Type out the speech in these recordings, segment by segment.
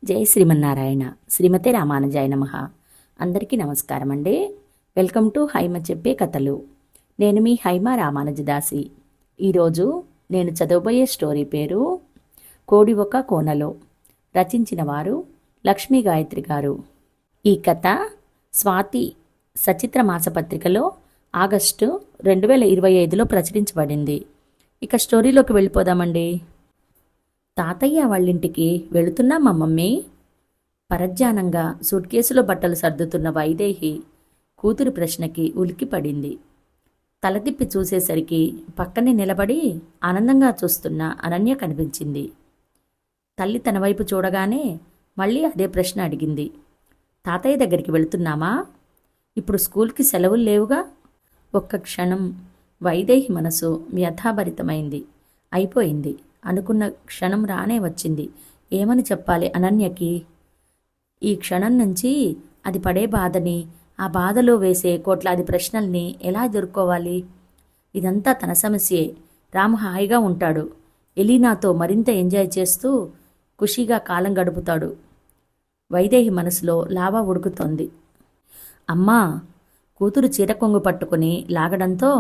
జై శ్రీమన్నారాయణ. శ్రీమతే రామానుజాయ నమః. అందరికీ నమస్కారం అండి. వెల్కమ్ టు హైమ చెప్పే కథలు. నేను మీ హైమ రామానుజదాసి. ఈరోజు నేను చదవబోయే స్టోరీ పేరు కోడి ఒక కోనలో. రచించిన వారు లక్ష్మీ గాయత్రి గారు. ఈ కథ స్వాతి సచిత్ర మాసపత్రికలో ఆగస్టు 2025లో ప్రచురించబడింది. ఇక స్టోరీలోకి వెళ్ళిపోదామండి. తాతయ్య వాళ్ళింటికి వెళుతున్నామా మమ్మీ? పరధ్యానంగా సూట్ కేసులో బట్టలు సర్దుతున్న వైదేహి కూతురి ప్రశ్నకి ఉలిక్కిపడింది. తల తిప్పి చూసేసరికి పక్కనే నిలబడి ఆనందంగా చూస్తున్న అనన్య కనిపించింది. తల్లి తన వైపు చూడగానే మళ్ళీ అదే ప్రశ్న అడిగింది. తాతయ్య దగ్గరికి వెళుతున్నామా? ఇప్పుడు స్కూల్కి సెలవులు లేవుగా? ఒక్క క్షణం వైదేహి మనసు వ్యథాభరితమైంది. అయిపోయింది అనుకున్న క్షణం రానే వచ్చింది. ఏమని చెప్పాలి అనన్యకి? ఈ క్షణం నుంచి అది పడే బాధని, ఆ బాధలో వేసే కోట్లాది ప్రశ్నల్ని ఎలా ఎదుర్కోవాలి? ఇదంతా తన సమస్యే. రాము హాయిగా ఉంటాడు. ఎలీనాతో మరింత ఎంజాయ్ చేస్తూ ఖుషీగా కాలం గడుపుతాడు. వైదేహి మనసులో లావా ఉడుకుతోంది. అమ్మా! కూతురు చీరకొంగు పట్టుకుని లాగడంతో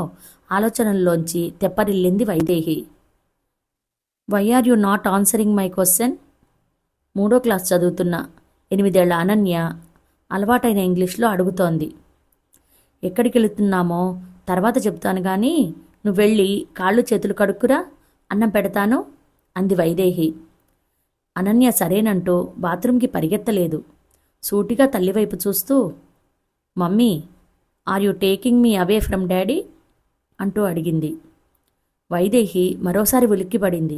ఆలోచనల్లోంచి తెప్పరిల్లింది Vaidehi. Why are you not answering my question? 3వ క్లాస్ చదువుతున్న 8 ఏళ్ల అనన్య అలవాటైన ఇంగ్లీష్లో అడుగుతోంది. ఎక్కడికి వెళుతున్నామో తర్వాత చెప్తాను కానీ నువ్వు వెళ్ళి కాళ్ళు చేతులు కడుక్కురా, అన్నం పెడతాను అంది వైదేహి. అనన్య సరేనంటూ బాత్రూంకి పరిగెత్తలేదు. సూటిగా తల్లివైపు చూస్తూ, mummy, are you taking me away from daddy అంటూ అడిగింది. వైదేహి మరోసారి ఉలిక్కిపడింది.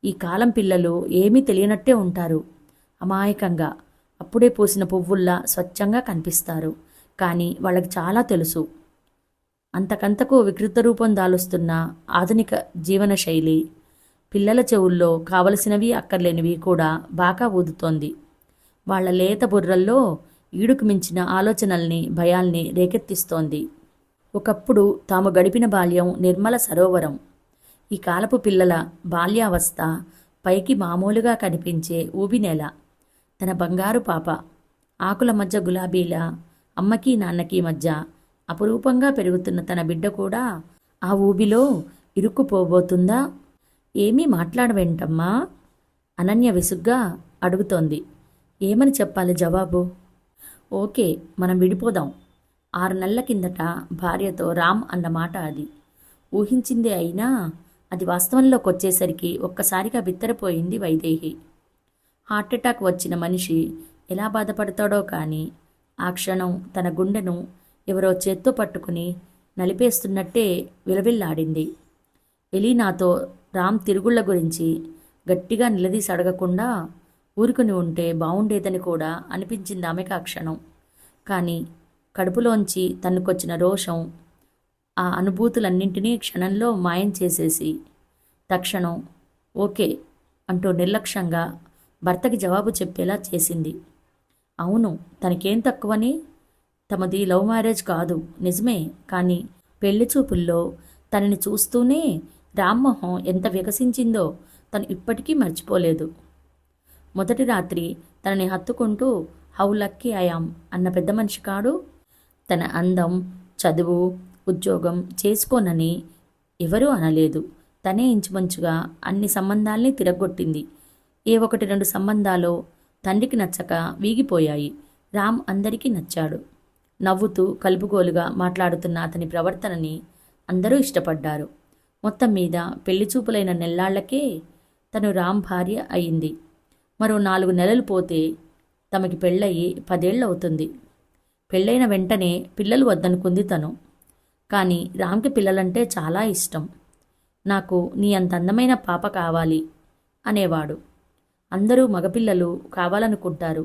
ఈ కాలం పిల్లలు ఏమీ తెలియనట్టే ఉంటారు. అమాయకంగా అప్పుడే పూసిన పువ్వుల్లా స్వచ్ఛంగా కనిపిస్తారు. కానీ వాళ్ళకి చాలా తెలుసు. అంతకంతకు వికృత రూపం దాలుస్తున్న ఆధునిక జీవనశైలి పిల్లల చెవుల్లో కావలసినవి అక్కర్లేనివి కూడా బాగా ఊదుతోంది. వాళ్ల లేత బుర్రల్లో ఈడుకు మించిన ఆలోచనల్ని, భయాల్ని రేకెత్తిస్తోంది. ఒకప్పుడు తాము గడిపిన బాల్యం నిర్మల సరోవరం. ఈ కాలపు పిల్లల బాల్యావస్థ పైకి మామూలుగా కనిపించే ఊబినేల. తన బంగారు పాప ఆకుల మధ్య గులాబీలా అమ్మకి నాన్నకి మధ్య అపురూపంగా పెరుగుతున్న తన బిడ్డ కూడా ఆ ఊబిలో ఇరుక్కుపోబోతుందా? ఏమీ మాట్లాడవేంటమ్మా? అనన్య విసుగ్గా అడుగుతోంది. ఏమని చెప్పాలి జవాబు? ఓకే, మనం విడిపోదాం. 6 నెలల కిందట భార్యతో రామ్ అన్న మాట అది. ఊహించిందే అయినా అది వాస్తవంలోకి వచ్చేసరికి ఒక్కసారిగా బిత్తరపోయింది వైదేహి. హార్ట్అటాక్ వచ్చిన మనిషి ఎలా బాధపడతాడో కానీ ఆ క్షణం తన గుండెను ఎవరో చేత్తో పట్టుకుని నలిపేస్తున్నట్టే విలవిల్లాడింది. ఎలీనాతో రామ్ తిరుగుళ్ల గురించి గట్టిగా నిలదీసి అడగకుండా ఊరుకుని ఉంటే బావుండేదని కూడా అనిపించింది ఆమెకు ఆ క్షణం. కానీ కడుపులోంచి తన్నుకొచ్చిన రోషం ఆ అనుభూతులన్నింటినీ క్షణంలో మాయం చేసేసి తక్షణం ఓకే అంటూ నిర్లక్ష్యంగా భర్తకి జవాబు చెప్పేలా చేసింది. అవును, తనకేం తక్కువని? తమది లవ్ మ్యారేజ్ కాదు, నిజమే. కానీ పెళ్లి చూపుల్లో తనని చూస్తూనే రామ్మోహం ఎంత వికసించిందో తను ఇప్పటికీ మర్చిపోలేదు. మొదటి రాత్రి తనని హత్తుకుంటూ హౌ లక్కీ ఐయామ్ అన్న పెద్ద మనిషి కాడు. తన అందం, చదువు, ఉద్యోగం చేసుకోనని ఎవరూ అనలేదు. తనే ఇంచుమంచుగా అన్ని సంబంధాల్ని తిరగొట్టింది. ఏ 1-2 సంబంధాలు తండ్రికి నచ్చక వీగిపోయాయి. రామ్ అందరికీ నచ్చాడు. నవ్వుతూ కలుపుగోలుగా మాట్లాడుతున్న అతని ప్రవర్తనని అందరూ ఇష్టపడ్డారు. మొత్తం మీద పెళ్లి చూపులైన నెల్లాళ్లకే తను రామ్ భార్య అయింది. మరో 4 నెలలు పోతే తమకి పెళ్ళయి 10 ఏళ్ళవుతుంది. పెళ్ళైన వెంటనే పిల్లలు వద్దనుకుంది తను. కానీ రామ్కి పిల్లలంటే చాలా ఇష్టం. నాకు నీ అంత అందమైన పాప కావాలి అనేవాడు. అందరూ మగపిల్లలు కావాలనుకుంటారు,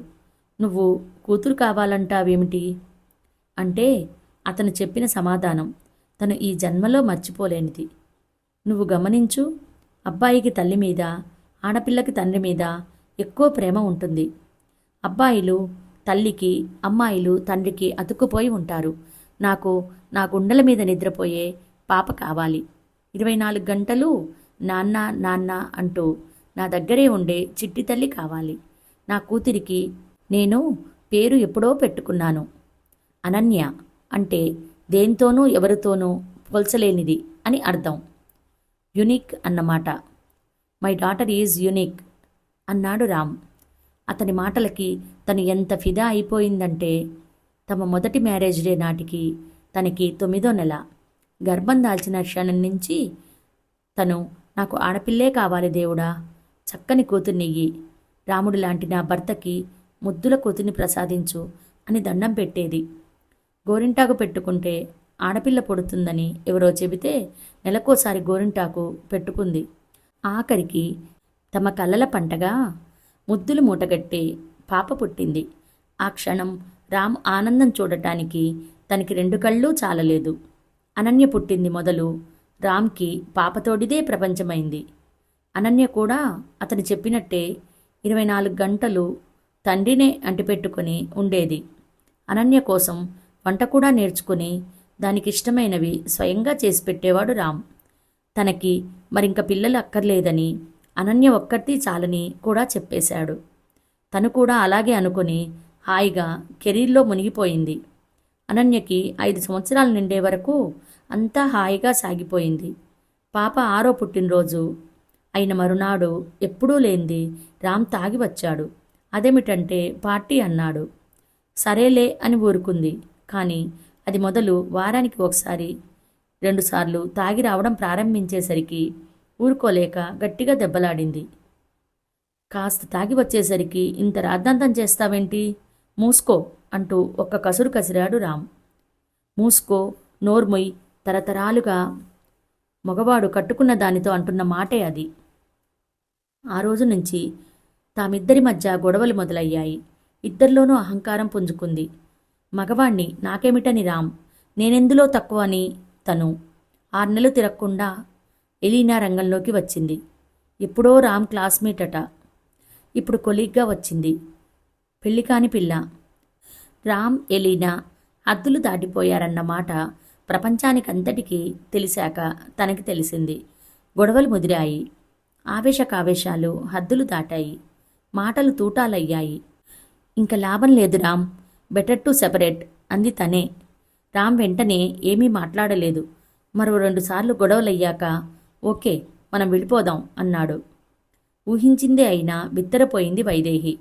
నువ్వు కూతురు కావాలంటావేమిటి అంటే అతను చెప్పిన సమాధానం తను ఈ జన్మలో మర్చిపోలేనిది. నువ్వు గమనించు, అబ్బాయికి తల్లి మీద, ఆడపిల్లకి తండ్రి మీద ఎక్కువ ప్రేమ ఉంటుంది. అబ్బాయిలు తల్లికి, అమ్మాయిలు తండ్రికి అతుక్కుపోయి ఉంటారు. నాకు నా గుండెల మీద నిద్రపోయే పాప కావాలి. 24 గంటలు నాన్న నాన్న అంటూ నా దగ్గరే ఉండే చిట్టి తల్లి కావాలి. నా కూతురికి నేను పేరు ఎప్పుడో పెట్టుకున్నాను. అనన్య అంటే దేంతోనూ ఎవరితోనూ పోల్చలేనిది అని అర్థం. యునిక్ అన్నమాట. మై డాటర్ ఈజ్ యునిక్ అన్నాడు రామ్. అతని మాటలకి తను ఎంత ఫిదా అయిపోయిందంటే, తమ మొదటి మ్యారేజ్ డే నాటికి తనకి 9వ నెల. గర్భం దాల్చిన క్షణం నుంచి తను నాకు ఆడపిల్లే కావాలి దేవుడా, చక్కని కూతుర్నియ్యి, రాముడు లాంటి నా భర్తకి ముద్దుల కూతుర్ని ప్రసాదించు అని దండం పెట్టేది. గోరింటాకు పెట్టుకుంటే ఆడపిల్ల పుడుతుందని ఎవరో చెబితే నెలకోసారి గోరింటాకు పెట్టుకుంది. ఆఖరికి తమ కళ్ళల పంటగా ముద్దులు మూటగట్టి పాప పుట్టింది. ఆ క్షణం రామ్ ఆనందం చూడటానికి తనకి 2 కళ్ళు చాలలేదు. అనన్య పుట్టింది మొదలు రామ్కి పాపతోడిదే ప్రపంచమైంది. అనన్య కూడా అతను చెప్పినట్టే 24 గంటలు తండ్రినే అంటిపెట్టుకుని ఉండేది. అనన్య కోసం వంట కూడా నేర్చుకుని దానికిష్టమైనవి స్వయంగా చేసి పెట్టేవాడు రామ్. తనకి మరింక పిల్లలు అక్కర్లేదని, అనన్య ఒక్కటి చాలని కూడా చెప్పేశాడు. తను కూడా అలాగే అనుకుని హాయిగా కెరీర్లో మునిగిపోయింది. అనన్యకి 5 సంవత్సరాలు నిండే వరకు అంతా హాయిగా సాగిపోయింది. పాప 6వ పుట్టినరోజు అయిన మరునాడు ఎప్పుడూ లేంది రామ్ తాగి వచ్చాడు. అదేమిటంటే పార్టీ అన్నాడు. సరేలే అని ఊరుకుంది. కానీ అది మొదలు వారానికి ఒకసారి 2 సార్లు తాగి రావడం ప్రారంభించేసరికి ఊరుకోలేక గట్టిగా దెబ్బలాడింది. కాస్త తాగి వచ్చేసరికి ఇంత రాద్ధాంతం చేస్తావేంటి, మూసుకో అంటూ ఒక్క కసురు కసిరాడు రామ్. మూసుకో, నోర్మొయ్, తరతరాలుగా మగవాడు కట్టుకున్న దానితో అంటున్న మాటే అది. ఆ రోజు నుంచి తామిద్దరి మధ్య గొడవలు మొదలయ్యాయి. ఇద్దరిలోనూ అహంకారం పుంజుకుంది. మగవాణ్ణి నాకేమిటని రామ్, నేనెందులో తక్కువ అని తను. 6 నెలలు తిరగకుండా ఎలీనా రంగంలోకి వచ్చింది. ఎప్పుడో రామ్ క్లాస్మేట్ అట, ఇప్పుడు కొలీగ్గా వచ్చింది. పెళ్లి కాని పిల్ల. రామ్, ఎలీనా హద్దులు దాటిపోయారన్నమాట ప్రపంచానికంతటికీ తెలిసాక తనకి తెలిసింది. గొడవలు ముదిరాయి. ఆవేశకావేశాలు హద్దులు దాటాయి. మాటలు తూటాలయ్యాయి. ఇంక లాభం లేదు రామ్, బెటర్ టు సెపరేట్ అంది తనే. రామ్ వెంటనే ఏమీ మాట్లాడలేదు. మరో 2 సార్లు గొడవలయ్యాక ఓకే, మనం విడిపోదాం అన్నాడు. ఊహించిందే అయినా బిత్తరపోయింది వైదేహి.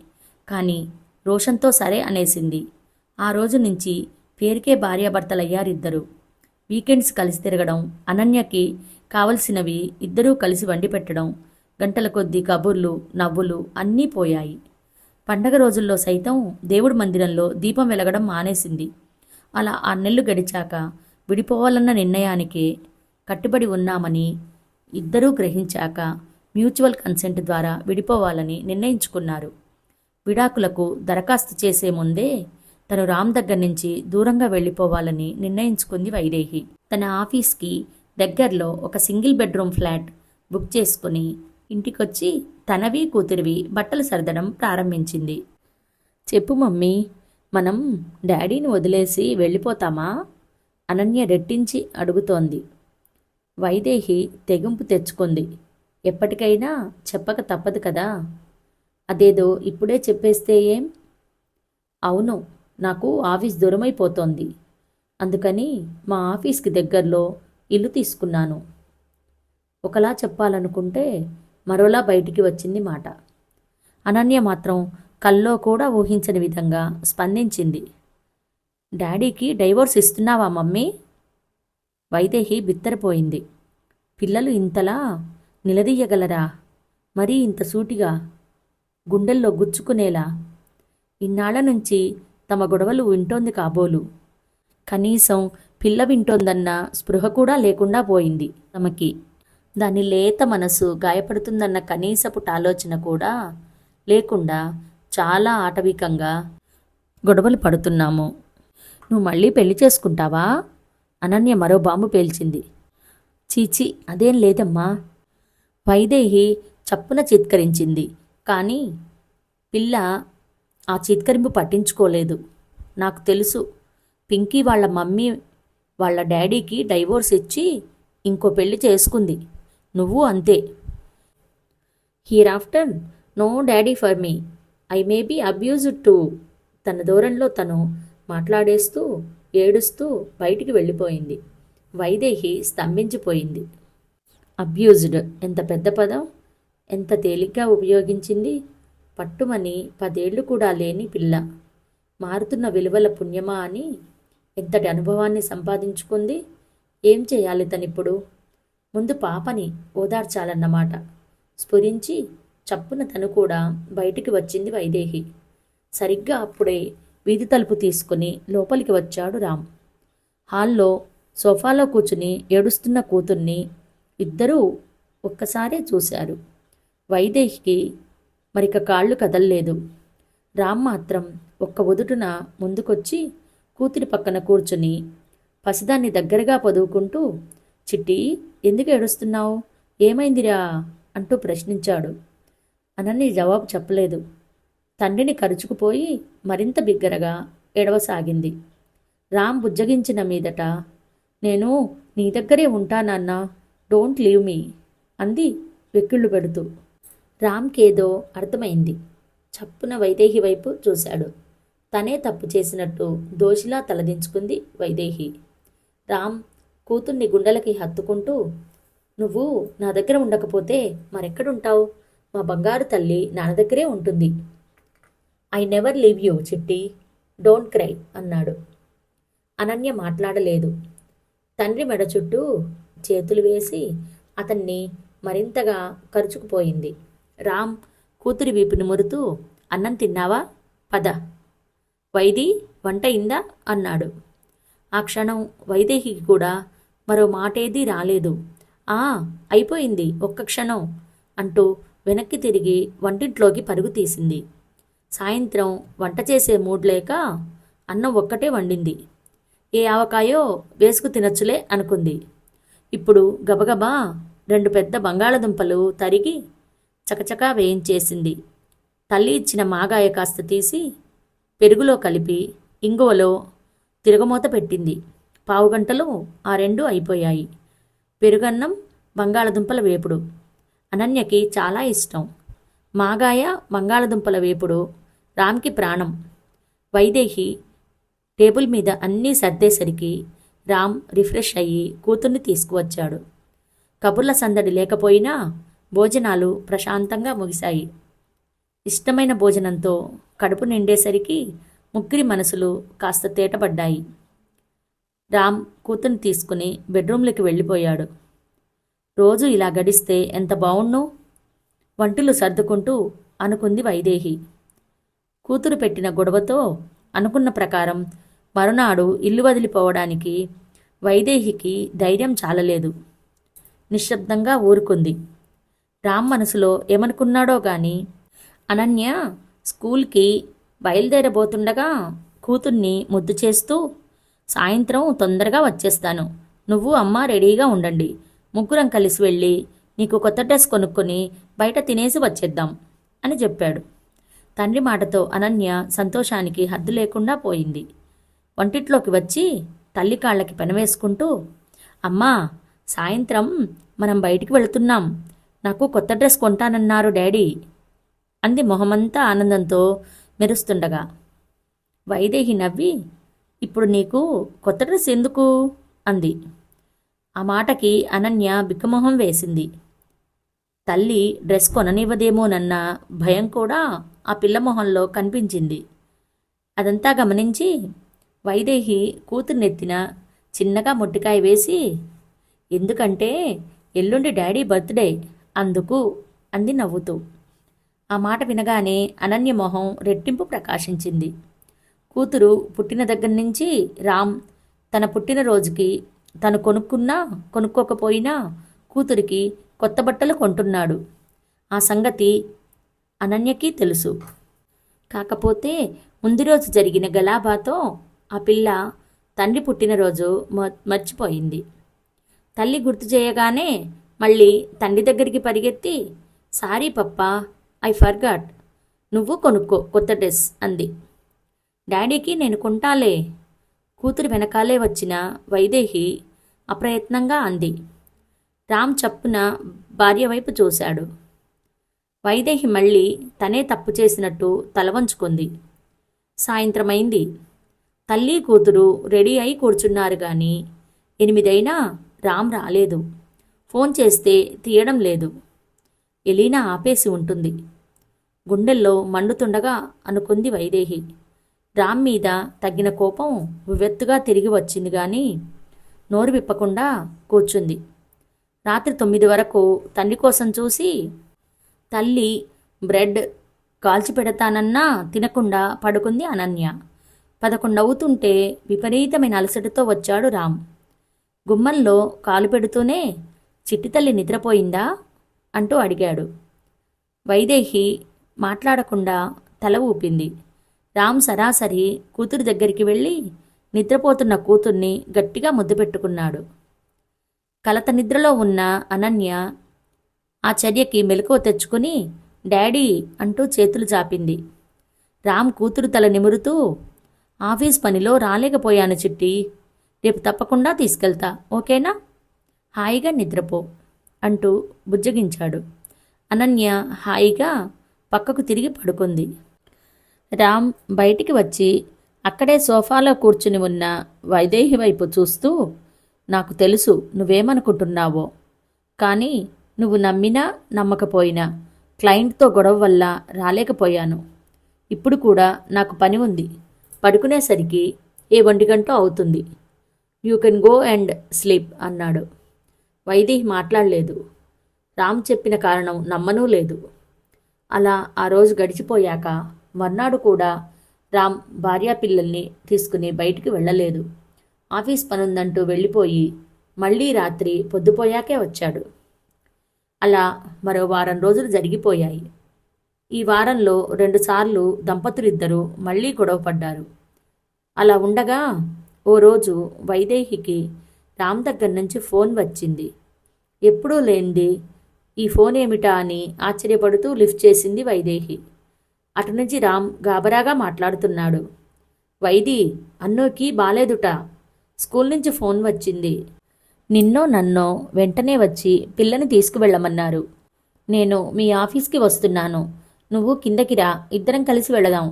కానీ రోషంతో సరే అనేసింది. ఆ రోజు నుంచి పేరుకే భార్యాభర్తలయ్యారిద్దరు. వీకెండ్స్ కలిసి తిరగడం, అనన్యకి కావలసినవి ఇద్దరూ కలిసి వండి పెట్టడం, గంటల కొద్దీ కబుర్లు, నవ్వులు అన్నీ పోయాయి. పండగ రోజుల్లో సైతం దేవుడి మందిరంలో దీపం వెలగడం మానేసింది. అలా 6 నెలలు గడిచాక విడిపోవాలన్న నిర్ణయానికే కట్టుబడి ఉన్నామని ఇద్దరూ గ్రహించాక మ్యూచువల్ కన్సెంట్ ద్వారా విడిపోవాలని నిర్ణయించుకున్నారు. విడాకులకు దరఖాస్తు చేసే ముందే తను రామ్ దగ్గర నుంచి దూరంగా వెళ్ళిపోవాలని నిర్ణయించుకుంది వైదేహి. తన ఆఫీస్కి దగ్గరలో ఒక సింగిల్ బెడ్రూమ్ ఫ్లాట్ బుక్ చేసుకుని ఇంటికొచ్చి తనవి కూతురివి బట్టలు సర్దడం ప్రారంభించింది. చెప్పు మమ్మీ, మనం డాడీని వదిలేసి వెళ్ళిపోతామా? అనన్య రెట్టించి అడుగుతోంది. వైదేహి తెగింపు తెచ్చుకుంది. ఎప్పటికైనా చెప్పక తప్పదు కదా. అదేదో ఇప్పుడే చెప్పేస్తే ఏం? అవును, నాకు ఆఫీస్ దూరమైపోతోంది. అందుకని మా ఆఫీస్కి దగ్గరలో ఇల్లు తీసుకున్నాను. ఒకలా చెప్పాలనుకుంటే మరోలా బయటికి వచ్చింది మాట. అనన్య మాత్రం కల్లో కూడా ఊహించని విధంగా స్పందించింది. డాడీకి డైవోర్స్ ఇస్తున్నావా మమ్మీ? వైదేహి బిత్తరపోయింది. పిల్లలు ఇంతలా నిలదీయగలరా? మరీ ఇంత సూటిగా, గుండెల్లో గుచ్చుకునేలా? ఇన్నాళ్ల నుంచి తమ గొడవలు వింటోంది కాబోలు. కనీసం పిల్ల వింటోందన్న స్పృహ కూడా లేకుండా పోయింది తమకి. దాని లేత మనసు గాయపడుతుందన్న కనీసపు ఆలోచన కూడా లేకుండా చాలా ఆటవికంగా గొడవలు పడుతున్నాము. నువ్వు మళ్ళీ పెళ్లి చేసుకుంటావా? అనన్య మరో బాంబు పేల్చింది. చీచి, అదేం లేదమ్మా. వైదేహి చప్పున చిత్కరించింది. కానీ పిల్ల ఆ చిత్కరింపు పట్టించుకోలేదు. నాకు తెలుసు, పింకీ వాళ్ళ మమ్మీ వాళ్ళ డాడీకి డైవోర్స్ ఇచ్చి ఇంకో పెళ్లి చేసుకుంది. నువ్వు అంతే. Here after no daddy for me I may be abused too. తన దూరంలో తను మాట్లాడేస్తూ ఏడుస్తూ బయటికి వెళ్ళిపోయింది. వైదేహి స్తంభించిపోయింది. అబ్యూజ్డ్ ఎంత పెద్ద పదం! ఎంత తేలిగ్గా ఉపయోగించింది. పట్టుమని 10 ఏళ్లు కూడా లేని పిల్ల మారుతున్న విలువల పుణ్యమా అని ఎంతటి అనుభవాన్ని సంపాదించుకుంది. ఏం చేయాలి తనిప్పుడు? ముందు పాపని ఓదార్చాలన్నమాట స్ఫురించి చప్పున తను కూడా బయటికి వచ్చింది వైదేహి. సరిగ్గా అప్పుడే వీధి తలుపు తీసుకుని లోపలికి వచ్చాడు రామ్. హాల్లో సోఫాలో కూర్చుని ఏడుస్తున్న కూతుర్ని ఇద్దరూ ఒక్కసారే చూశారు. వైదేహికి మరిక కాళ్ళు కదల్లేదు. రామ్ మాత్రం ఒక్క ఉదుటున ముందుకొచ్చి కూతురి పక్కన కూర్చుని పసిదాన్ని దగ్గరగా పొదువుకుంటూ, చిట్టి, ఎందుకు ఏడుస్తున్నావు? ఏమైందిరా అంటూ ప్రశ్నించాడు. అనన్య జవాబు చెప్పలేదు. తండ్రిని కరుచుకుపోయి మరింత బిగ్గరగా ఏడవసాగింది. రామ్ బుజ్జగించిన మీదట, నేను నీ దగ్గరే ఉంటానన్నా, డోంట్ లీవ్ మీ అంది వెక్కిళ్ళు పెడుతూ. రామ్కేదో అర్థమైంది. చప్పున వైదేహి వైపు చూశాడు. తనే తప్పు చేసినట్టు దోషిలా తలదించుకుంది వైదేహి. రామ్ కూతుర్ని గుండెలకి హత్తుకుంటూ, నువ్వు నా దగ్గర ఉండకపోతే మరెక్కడుంటావు? మా బంగారు తల్లి నాన్న దగ్గరే ఉంటుంది. ఐ నెవర్ లీవ్ యూ చిట్టి, డోంట్ క్రై అన్నాడు. అనన్య మాట్లాడలేదు. తండ్రి మెడ చుట్టూ చేతులు వేసి అతన్ని మరింతగా కరుచుకుపోయింది. రామ్ కూతురి వీపుని మురుతూ, అన్నం తిన్నావా? పద. వైది, వంట ఇందా అన్నాడు. ఆ క్షణం వైదేహికి కూడా మరో మాటేదీ రాలేదు. అయిపోయింది, ఒక్క క్షణం అంటూ వెనక్కి తిరిగి వంటింట్లోకి పరుగు తీసింది. సాయంత్రం వంట చేసే మూడ్ లేక అన్నం ఒక్కటే వండింది. ఏ ఆవకాయో వేసుకు తినచ్చులే అనుకుంది. ఇప్పుడు గబగబా 2 పెద్ద బంగాళదుంపలు తరిగి చకచకా వేయించేసింది. తల్లి ఇచ్చిన మాగాయ కాస్త తీసి పెరుగులో కలిపి ఇంగువలో తిరగమూత పెట్టింది. పావుగంటలో ఆ 2 అయిపోయాయి. పెరుగన్నం, బంగాళదుంపల వేపుడు అనన్యకి చాలా ఇష్టం. మాగాయ, బంగాళదుంపల వేపుడు రామ్కి ప్రాణం. వైదేహి టేబుల్ మీద అన్నీ సర్దేసరికి రామ్ రిఫ్రెష్ అయ్యి కూతుర్ని తీసుకువచ్చాడు. కబుర్ల సందడి లేకపోయినా భోజనాలు ప్రశాంతంగా ముగిశాయి. ఇష్టమైన భోజనంతో కడుపు నిండేసరికి ముగ్గురి మనసులు కాస్త తేటపడ్డాయి. రామ్ కూతుర్ని తీసుకుని బెడ్రూమ్లోకి వెళ్ళిపోయాడు. రోజు ఇలా గడిస్తే ఎంత బావుణ్ణు వంటిలు సర్దుకుంటూ అనుకుంది వైదేహి. కూతురు పెట్టిన గొడవతో అనుకున్న ప్రకారం మరునాడు ఇల్లు వదిలిపోవడానికి వైదేహికి ధైర్యం చాలలేదు. నిశ్శబ్దంగా ఊరుకుంది. రామ్ మనసులో ఏమనుకున్నాడో గాని అనన్య స్కూల్కి బయలుదేరబోతుండగా కూతుర్ని ముద్దు చేస్తూ, సాయంత్రం తొందరగా వచ్చేస్తాను, నువ్వు అమ్మ రెడీగా ఉండండి, ముగ్గురం కలిసి వెళ్ళి నీకు కొత్త డ్రెస్ కొనుక్కొని బయట తినేసి వచ్చేద్దాం అని చెప్పాడు. తండ్రి మాటతో అనన్య సంతోషానికి హద్దు లేకుండా పోయింది. వంటిట్లోకి వచ్చి తల్లి కాళ్ళకి పెనవేసుకుంటూ, అమ్మా, సాయంత్రం మనం బయటికి వెళుతున్నాం, నాకు కొత్త డ్రెస్ కొంటానన్నారు డాడీ అంది మొహమంతా ఆనందంతో మెరుస్తుండగా. వైదేహి నవ్వి, ఇప్పుడు నీకు కొత్త డ్రెస్ ఎందుకు అంది. ఆ మాటకి అనన్య బిక్కమొహం వేసింది. తల్లి డ్రెస్ కొననివ్వదేమోనన్న భయం కూడా ఆ పిల్ల మొహంలో కనిపించింది. అదంతా గమనించి వైదేహి కూతుర్నెత్తిన చిన్నగా మొట్టికాయ వేసి, ఎందుకంటే ఎల్లుండి డాడీ బర్త్డే, అందుకు అంది నవ్వుతూ. ఆ మాట వినగానే అనన్య మొహం రెట్టింపు ప్రకాశించింది. కూతురు పుట్టిన దగ్గర నుంచి రామ్ తన పుట్టినరోజుకి తను కొనుక్కున్నా కొనుక్కోకపోయినా కూతురికి కొత్త బట్టలు కొంటున్నాడు. ఆ సంగతి అనన్యకి తెలుసు. కాకపోతే ముందు రోజు జరిగిన గలాబాతో ఆ పిల్ల తండ్రి పుట్టినరోజు మర్చిపోయింది. తల్లి గుర్తు చేయగానే మళ్ళీ తండ్రి దగ్గరికి పరిగెత్తి, సారీ పప్పా, ఐ ఫర్గాట్, నువ్వు కొనుక్కో కొత్త డ్రెస్ అంది. డాడీకి నేను కొంటాలే. కూతురు వెనకాలే వచ్చిన వైదేహి అప్రయత్నంగా అంది. రామ్ చప్పున భార్య వైపు చూశాడు. వైదేహి మళ్ళీ తనే తప్పు చేసినట్టు తల వంచుకుంది. సాయంత్రమైంది. తల్లి కూతురు రెడీ అయి కూర్చున్నారు గాని 8 అయినా రామ్ రాలేదు. ఫోన్ చేస్తే తీయడం లేదు. ఎలీనా ఆపేసి ఉంటుంది. గుండెల్లో మండుతుండగా అనుకుంది వైదేహి. రామ్ మీద తగ్గిన కోపం ఉవ్వెత్తుగా తిరిగి వచ్చింది గాని నోరు విప్పకుండా కూర్చుంది. రాత్రి 9 వరకు తండ్రి కోసం చూసి తల్లి బ్రెడ్ కాల్చి పెడతానన్నా తినకుండా పడుకుంది అనన్య. 11 అవుతుంటే విపరీతమైన అలసటతో వచ్చాడు రామ్. గుమ్మంలో కాలు పెడుతూనే చిట్టి తల్లి నిద్రపోయిందా అంటూ అడిగాడు. వైదేహి మాట్లాడకుండా తల ఊపింది. రామ్ సరాసరి కూతురు దగ్గరికి వెళ్ళి నిద్రపోతున్న కూతుర్ని గట్టిగా ముద్దు పెట్టుకున్నాడు. కలత నిద్రలో ఉన్న అనన్య ఆ చర్యకి మెలకువ తెచ్చుకుని డాడీ అంటూ చేతులు చాపింది. రామ్ కూతురు తల నిమురుతూ, ఆఫీస్ పనిలో రాలేకపోయాను చిట్టి, రేపు తప్పకుండా తీసుకెళ్తా, ఓకేనా? హాయిగా నిద్రపో అంటూ బుజ్జగించాడు. అనన్య హాయిగా పక్కకు తిరిగి పడుకుంది. రామ్ బయటికి వచ్చి అక్కడే సోఫాలో కూర్చుని ఉన్న వైదేహి వైపు చూస్తూ, నాకు తెలుసు నువ్వేమనుకుంటున్నావో, కానీ నువ్వు నమ్మినా నమ్మకపోయినా క్లయింట్తో గొడవ వల్ల రాలేకపోయాను. ఇప్పుడు కూడా నాకు పని ఉంది. పడుకునేసరికి 1 గంట అవుతుంది. You can go and sleep అన్నాడు. వైదేహి మాట్లాడలేదు. రామ్ చెప్పిన కారణం నమ్మనూ లేదు. అలా ఆ రోజు గడిచిపోయాక మర్నాడు కూడా రామ్ భార్యాపిల్లల్ని తీసుకుని బయటికి వెళ్ళలేదు. ఆఫీస్ పనుందంటూ వెళ్ళిపోయి మళ్ళీ రాత్రి పొద్దుపోయాకే వచ్చాడు. అలా మరో వారం రోజులు జరిగిపోయాయి. ఈ వారంలో 2 సార్లు దంపతులిద్దరూ మళ్ళీ గొడవపడ్డారు. అలా ఉండగా ఓ రోజు వైదేహికి రామ్ దగ్గర నుంచి ఫోన్ వచ్చింది. ఎప్పుడూ లేనిది ఈ ఫోన్ ఏమిటా అని ఆశ్చర్యపడుతూ లిఫ్ట్ చేసింది వైదేహి. అటు నుంచి రామ్ గాబరాగా మాట్లాడుతున్నాడు. వైది, అన్నోకి బాలేదుట. స్కూల్ నుంచి ఫోన్ వచ్చింది. నిన్నో నన్నో వెంటనే వచ్చి పిల్లని తీసుకువెళ్ళమన్నారు. నేను మీ ఆఫీస్కి వస్తున్నాను, నువ్వు కిందకి రా, ఇద్దరం కలిసి వెళదాం.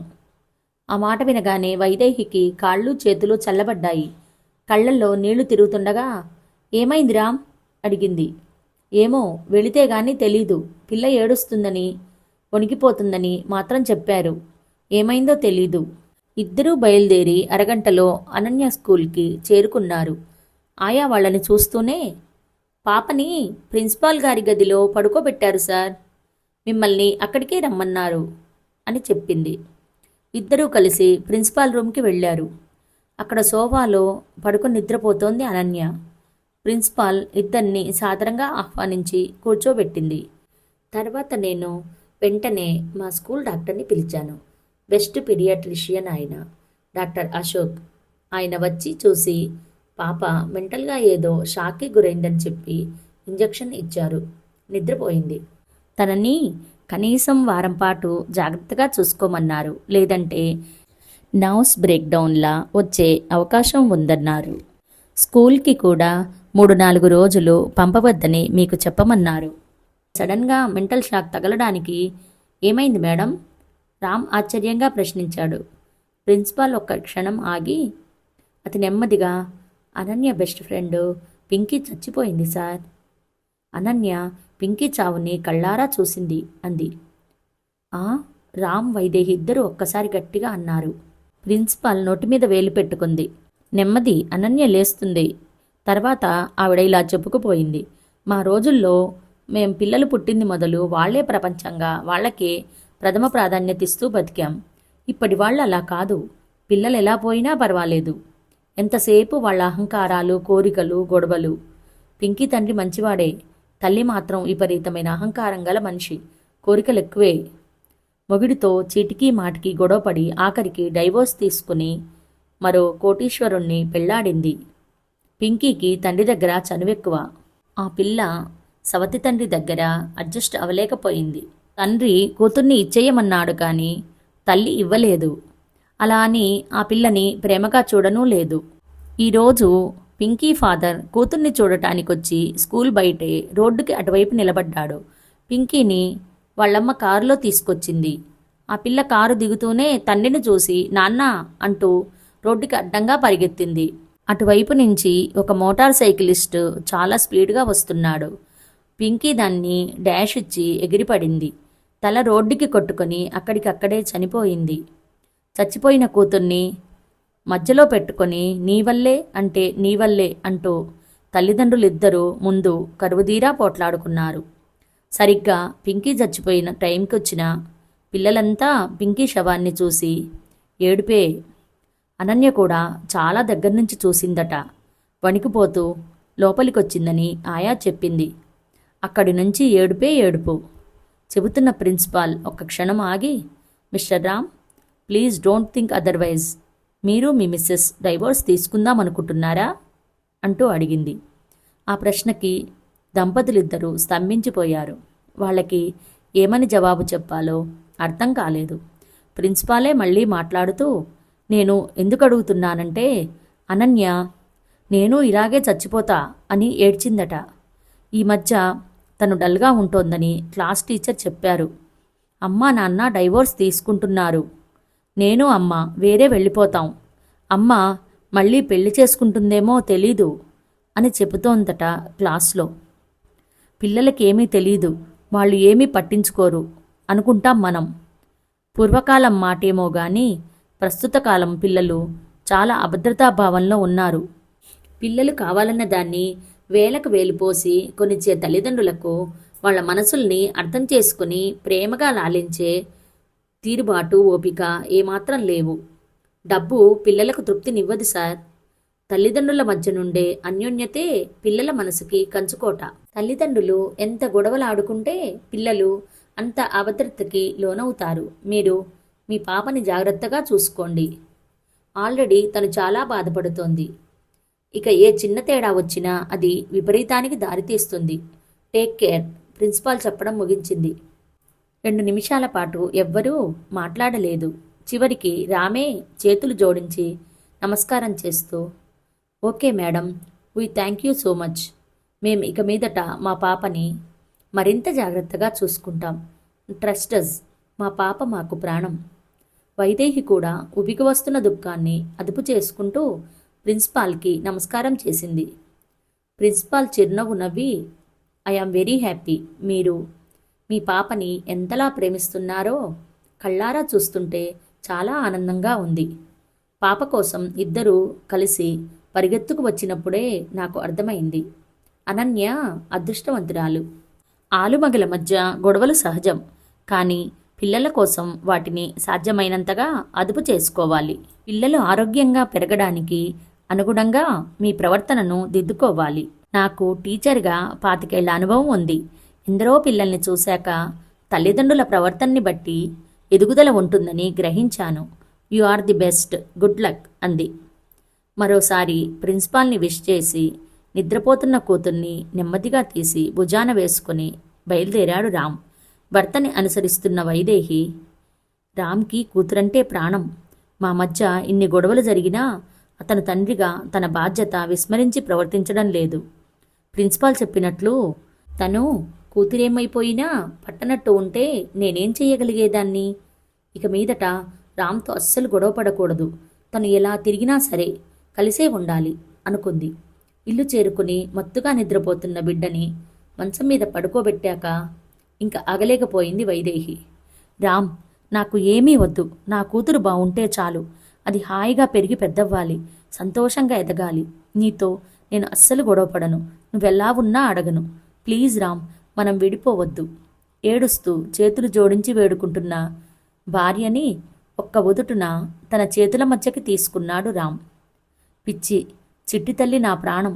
ఆ మాట వినగానే వైదేహికి కాళ్ళు చేతులు చల్లబడ్డాయి. కళ్ళల్లో నీళ్లు తిరుగుతుండగా, ఏమైంది రామ్ అడిగింది. ఏమో, వెళితే గాని తెలీదు. పిల్ల ఏడుస్తుందని వణికిపోతుందని మాత్రం చెప్పారు. ఏమైందో తెలీదు. ఇద్దరూ బయలుదేరి అరగంటలో అనన్య స్కూల్కి చేరుకున్నారు. ఆయా వాళ్ళని చూస్తూనే, పాపని ప్రిన్సిపాల్ గారి గదిలో పడుకోబెట్టారు సార్, మిమ్మల్ని అక్కడికే రమ్మన్నారు అని చెప్పింది. ఇద్దరూ కలిసి ప్రిన్సిపాల్ రూమ్కి వెళ్ళారు. అక్కడ సోఫాలో పడుకొని నిద్రపోతోంది అనన్య. ప్రిన్సిపాల్ ఇద్దరిని సాదరంగా ఆహ్వానించి కూర్చోబెట్టింది. తర్వాత నేను వెంటనే మా స్కూల్ డాక్టర్ని పిలిచాను. బెస్ట్ పీడియాట్రిషియన్ ఆయన, డాక్టర్ అశోక్. ఆయన వచ్చి చూసి పాప మెంటల్గా ఏదో షాక్కి గురైందని చెప్పి ఇంజెక్షన్ ఇచ్చారు. నిద్రపోయింది. తనని కనీసం వారం పాటు జాగ్రత్తగా చూసుకోమన్నారు. లేదంటే నర్వ్స్ బ్రేక్డౌన్లా వచ్చే అవకాశం ఉందన్నారు. స్కూల్కి కూడా 3-4 రోజులు పంపవద్దని మీకు చెప్పమన్నారు. సడన్గా మెంటల్ షాక్ తగలడానికి ఏమైంది మేడం? రామ్ ఆశ్చర్యంగా ప్రశ్నించాడు. ప్రిన్సిపాల్ ఒక్క క్షణం ఆగి అతి నెమ్మదిగా, అనన్య బెస్ట్ ఫ్రెండ్ పింకీ చచ్చిపోయింది సార్. అనన్య పింకీ చావుని కళ్ళారా చూసింది అంది. ఆ, రామ్ వైదేహి ఇద్దరు ఒక్కసారి గట్టిగా అన్నారు. ప్రిన్సిపాల్ నోటి మీద వేలు పెట్టుకుంది. నెమ్మది, అనన్య లేస్తుంది. తర్వాత ఆవిడ ఇలా చెప్పుకుపోయింది. మా రోజుల్లో మేం పిల్లలు పుట్టింది మొదలు వాళ్లే ప్రపంచంగా, వాళ్లకే ప్రథమ ప్రాధాన్యత ఇస్తూ బతికాం. ఇప్పటి వాళ్ళు అలా కాదు. పిల్లలు ఎలా పోయినా పర్వాలేదు. ఎంతసేపు వాళ్ళ అహంకారాలు, కోరికలు, గొడవలు. పింకీ తండ్రి మంచివాడే, తల్లి మాత్రం విపరీతమైన అహంకారం గల మనిషి, కోరికలు ఎక్కువే. మొగుడితో చీటికి మాటికి గొడవపడి ఆఖరికి డైవోర్స్ తీసుకుని మరో కోటీశ్వరుణ్ణి పెళ్లాడింది. పింకీకి తండ్రి దగ్గర చనువెక్కువ. ఆ పిల్ల సవతి తండ్రి దగ్గర అడ్జస్ట్ అవ్వలేకపోయింది. తండ్రి కూతుర్ని ఇచ్చేయమన్నాడు కానీ తల్లి ఇవ్వలేదు. అలా అని ఆ పిల్లని ప్రేమగా చూడనూ లేదు. ఈరోజు పింకీ ఫాదర్ కూతుర్ని చూడటానికొచ్చి స్కూల్ బయటే రోడ్డుకి అటువైపు నిలబడ్డాడు. పింకీని వాళ్ళమ్మ కారులో తీసుకొచ్చింది. ఆ పిల్ల కారు దిగుతూనే తండ్రిని చూసి నాన్న అంటూ రోడ్డుకి అడ్డంగా పరిగెత్తింది. అటువైపు నుంచి ఒక మోటార్ సైకిలిస్టు చాలా స్పీడ్గా వస్తున్నాడు. పింకీ దాన్ని డాష్ ఇచ్చి ఎగిరిపడింది. తల రోడ్డుకి కొట్టుకొని అక్కడికక్కడే చనిపోయింది. చచ్చిపోయిన కూతుర్ని మధ్యలో పెట్టుకొని నీవల్లే అంటే నీవల్లే అంటూ తల్లిదండ్రులిద్దరూ ముందు కరువుదీరా పోట్లాడుకున్నారు. సరిగ్గా పింకీ చచ్చిపోయిన టైంకి వచ్చిన పిల్లలంతా పింకీ శవాన్ని చూసి ఏడుపే. అనన్య కూడా చాలా దగ్గర నుంచి చూసిందట. వణికిపోతూ లోపలికొచ్చిందని ఆయా చెప్పింది. అక్కడి నుంచి ఏడుపే ఏడుపు. చెబుతున్న ప్రిన్సిపాల్ ఒక్క క్షణం ఆగి, mister Ram, please don't think otherwise. మీరు మీ మిస్సెస్ డైవోర్స్ తీసుకుందామనుకుంటున్నారా అంటూ అడిగింది. ఆ ప్రశ్నకి దంపతులిద్దరూ స్తంభించిపోయారు. వాళ్ళకి ఏమని జవాబు చెప్పాలో అర్థం కాలేదు. ప్రిన్సిపాలే మళ్ళీ మాట్లాడుతూ, నేను ఎందుకు అడుగుతున్నానంటే అనన్య నేను ఇలాగే చచ్చిపోతా అని ఏడ్చిందట. ఈ మధ్య తను డల్గా ఉంటోందని క్లాస్ టీచర్ చెప్పారు. అమ్మ నాన్న డైవోర్స్ తీసుకుంటున్నారు. నేను అమ్మ వేరే వెళ్ళిపోతాం. అమ్మ మళ్ళీ పెళ్లి చేసుకుంటుందేమో తెలీదు అని చెబుతోందట క్లాస్లో. పిల్లలకేమీ తెలీదు, వాళ్ళు ఏమీ పట్టించుకోరు అనుకుంటాం మనం. పూర్వకాలం మాటేమో గాని ప్రస్తుత కాలం పిల్లలు చాలా అభద్రతాభావంలో ఉన్నారు. పిల్లలు కావాలన్న దాన్ని వేలకు వేలుపోసి కొనిచ్చే తల్లిదండ్రులకు వాళ్ళ మనసుల్ని అర్థం చేసుకుని ప్రేమగా లాలించే తీరుబాటు ఓపిక ఏమాత్రం లేవు. డబ్బు పిల్లలకు తృప్తినివ్వదు సార్. తల్లిదండ్రుల మధ్య నుండే అన్యోన్యతే పిల్లల మనసుకి కంచుకోట. తల్లిదండ్రులు ఎంత గొడవలాడుకుంటే పిల్లలు అంత అభద్రతకి లోనవుతారు. మీరు మీ పాపని జాగ్రత్తగా చూసుకోండి. ఆల్రెడీ తను చాలా బాధపడుతోంది. ఇక ఏ చిన్న తేడా వచ్చినా అది విపరీతానికి దారితీస్తుంది. టేక్ కేర్ ప్రిన్సిపాల్ చెప్పడం ముగించింది. 2 నిమిషాల పాటు ఎవ్వరూ మాట్లాడలేదు. చివరికి రామే చేతులు జోడించి నమస్కారం చేస్తూ, okay madam, we thank you so much. మేం ఇక మీదట మా పాపని మరింత జాగ్రత్తగా చూసుకుంటాం. ట్రస్టస్, మా పాప మాకు ప్రాణం. వైదేహి కూడా ఉబికి వస్తున్న దుఃఖాన్ని అదుపు చేసుకుంటూ ప్రిన్సిపాల్కి నమస్కారం చేసింది. ప్రిన్సిపాల్ చిరునవ్వు నవ్వి, ఐఆమ్ వెరీ హ్యాపీ. మీరు మీ పాపని ఎంతలా ప్రేమిస్తున్నారో కళ్ళారా చూస్తుంటే చాలా ఆనందంగా ఉంది. పాప కోసం ఇద్దరూ కలిసి పరిగెత్తుకు వచ్చినప్పుడే నాకు అర్థమైంది. అనన్య అదృష్టవంతురాలు. ఆలుమగల మధ్య గొడవలు సహజం, కానీ పిల్లల కోసం వాటిని సాధ్యమైనంతగా అదుపు చేసుకోవాలి. పిల్లలు ఆరోగ్యంగా పెరగడానికి అనుగుణంగా మీ ప్రవర్తనను దిద్దుకోవాలి. నాకు టీచర్గా 25 ఏళ్ల అనుభవం ఉంది. ఎందరో పిల్లల్ని చూశాక తల్లిదండ్రుల ప్రవర్తనని బట్టి ఎదుగుదల ఉంటుందని గ్రహించాను. You are the best, good luck అంది. మరోసారి ప్రిన్సిపాల్ని విష్ చేసి నిద్రపోతున్న కూతుర్ని నెమ్మదిగా తీసి భుజాన వేసుకుని బయలుదేరాడు రామ్. భర్తని అనుసరిస్తున్న వైదేహి, రామ్కి కూతురంటే ప్రాణం. మా మధ్య ఇన్ని గొడవలు జరిగినా అతను తండ్రిగా తన బాధ్యత విస్మరించి ప్రవర్తించడం లేదు. ప్రిన్సిపాల్ చెప్పినట్లు తను కూతురేమైపోయినా పట్టనట్టు ఉంటే నేనేం చేయగలిగేదాన్ని? ఇక మీదట రామ్తో అస్సలు గొడవ పడకూడదు. తను ఎలా తిరిగినా సరే కలిసే ఉండాలి అనుకుంది. ఇల్లు చేరుకుని మత్తుగా నిద్రపోతున్న బిడ్డని మంచం మీద పడుకోబెట్టాక ఇంకా ఆగలేకపోయింది వైదేహి. రామ్, నాకు ఏమీ వద్దు. నా కూతురు బావుంటే చాలు. అది హాయిగా పెరిగి పెద్దవ్వాలి, సంతోషంగా ఎదగాలి. నీతో నేను అస్సలు గొడవపడను. నువ్వెలా ఉన్నా అడగను. ప్లీజ్ రామ్, మనం విడిపోవద్దు. ఏడుస్తూ చేతులు జోడించి వేడుకుంటున్న భార్యని ఒక్క ఉదుటున తన చేతుల మధ్యకి తీసుకున్నాడు రామ్. పిచ్చి చిట్టి తల్లి నా ప్రాణం.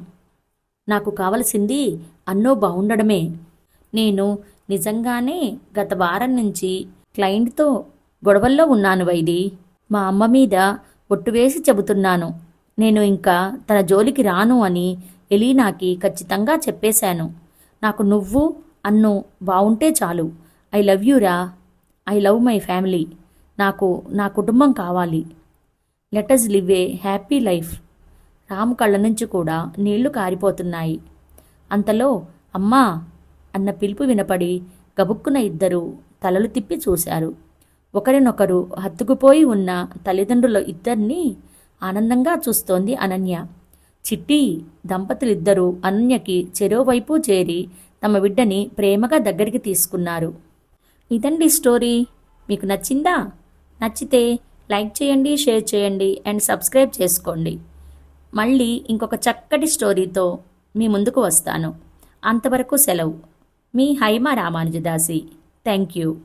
నాకు కావలసింది అన్నో బావుండడమే. నేను నిజంగానే గత వారం నుంచి క్లయింట్తో గొడవల్లో ఉన్నాను వైది. మా అమ్మ మీద ఒట్టు వేసి చెబుతున్నాను. నేను ఇంకా తన జోలికి రాను అని ఎలీనాకి ఖచ్చితంగా చెప్పేశాను. నాకు నువ్వు అన్ను బావుంటే చాలు. ఐ లవ్ యూ రా. I love my family. నాకు నా కుటుంబం కావాలి. Let's live a happy life. Ram కళ్ళ నుంచి కూడా నీళ్లు కారిపోతున్నాయి. అంతలో అమ్మా అన్న పిలుపు వినపడి గబుక్కున ఇద్దరూ తలలు తిప్పి చూశారు. ఒకరినొకరు హత్తుకుపోయి ఉన్న తల్లిదండ్రుల ఇద్దరినీ ఆనందంగా చూస్తోంది అనన్య. చిట్టి దంపతులిద్దరూ అనన్యకి చెరోవైపు చేరి తమ బిడ్డని ప్రేమగా దగ్గరికి తీసుకున్నారు. ఇదండి స్టోరీ. మీకు నచ్చిందా? నచ్చితే లైక్ చేయండి, షేర్ చేయండి అండ్ సబ్స్క్రైబ్ చేసుకోండి. మళ్ళీ ఇంకొక చక్కటి స్టోరీతో మీ ముందుకు వస్తాను. అంతవరకు సెలవు. మీ హైమ రామానుజదాసి. Thank you.